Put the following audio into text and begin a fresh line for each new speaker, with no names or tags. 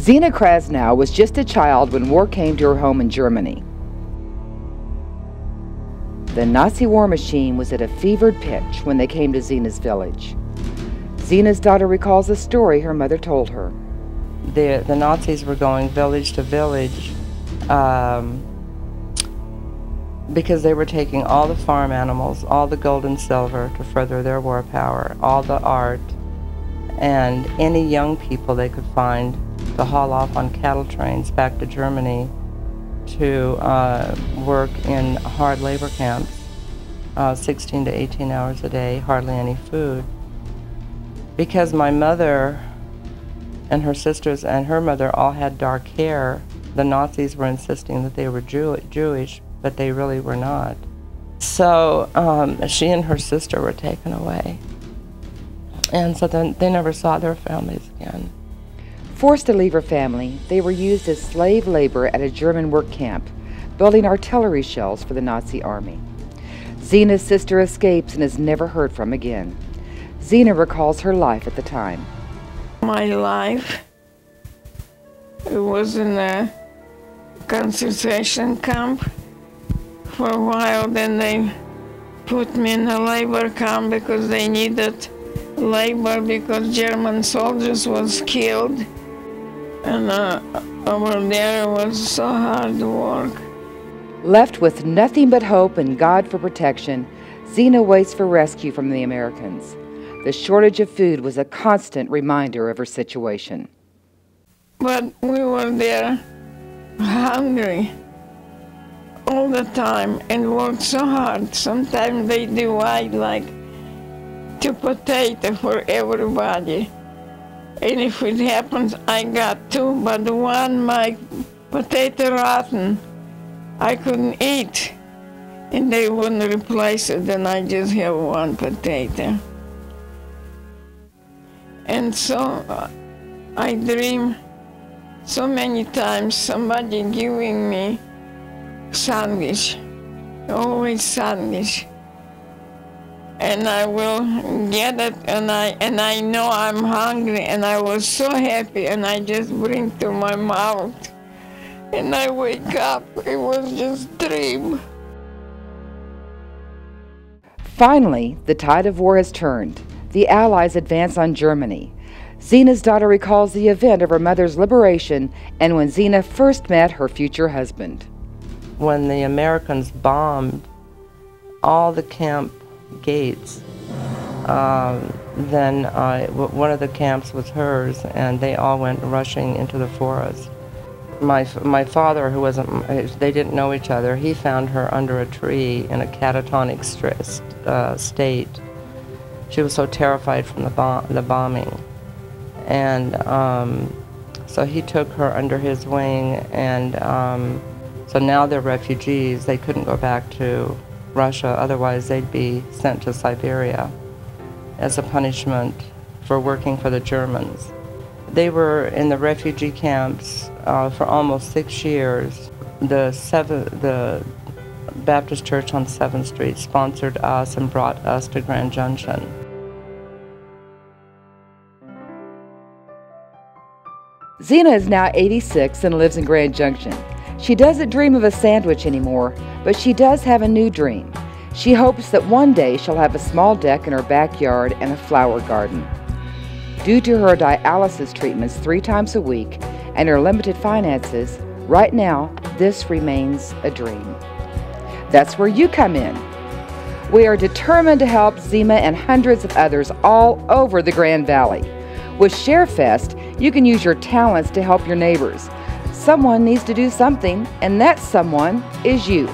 Sina Krasnow was just a child when war came to her home in Germany. The Nazi war machine was at a fevered pitch when they came to Sina's village. Sina's daughter recalls a story her mother told her.
The Nazis were going village to village because they were taking all the farm animals, all the gold and silver to further their war power, all the art, and any young people they could find to haul off on cattle trains back to Germany to work in hard labor camps, 16 to 18 hours a day, hardly any food. Because my mother and her sisters and her mother all had dark hair, the Nazis were insisting that they were Jewish, but they really were not. So she and her sister were taken away. And so then they never saw their families again.
Forced to leave her family, they were used as slave labor at a German work camp, building artillery shells for the Nazi army. Sina's sister escapes and is never heard from again. Sina recalls her life at the time.
My life, it was in a concentration camp for a while. Then they put me in a labor camp because they needed labor because German soldiers was killed. And over there it was so hard work.
Left with nothing but hope and God for protection, Sina waits for rescue from the Americans. The shortage of food was a constant reminder of her situation.
But we were there hungry all the time and worked so hard. Sometimes they divide like 2 potatoes for everybody. And if it happens, I got 2, but one, my potato rotten, I couldn't eat. And they wouldn't replace it, and I just have 1 potato. And so I dream so many times somebody giving me sandwich, always sandwich. And I will get it, and I know I'm hungry, and I was so happy, and I just bring to my mouth. And I wake up, it was just a dream.
Finally, the tide of war has turned. The Allies advance on Germany. Sina's daughter recalls the event of her mother's liberation and when Sina first met her future husband.
When the Americans bombed all the camp gates, then one of the camps was hers, and they all went rushing into the forest. My father, who wasn't, they didn't know each other, he found her under a tree in a catatonic state. She was so terrified from the bombing. And so he took her under his wing, and so now they're refugees. They couldn't go back to Russia, otherwise they'd be sent to Siberia as a punishment for working for the Germans. They were in the refugee camps for almost 6 years. The Baptist Church on 7th Street sponsored us and brought us to Grand Junction.
Sina is now 86 and lives in Grand Junction. She doesn't dream of a sandwich anymore, but she does have a new dream. She hopes that one day she'll have a small deck in her backyard and a flower garden. Due to her dialysis treatments 3 times a week and her limited finances, right now, this remains a dream. That's where you come in. We are determined to help Sina and hundreds of others all over the Grand Valley. With ShareFest, you can use your talents to help your neighbors. Someone needs to do something, and that someone is you.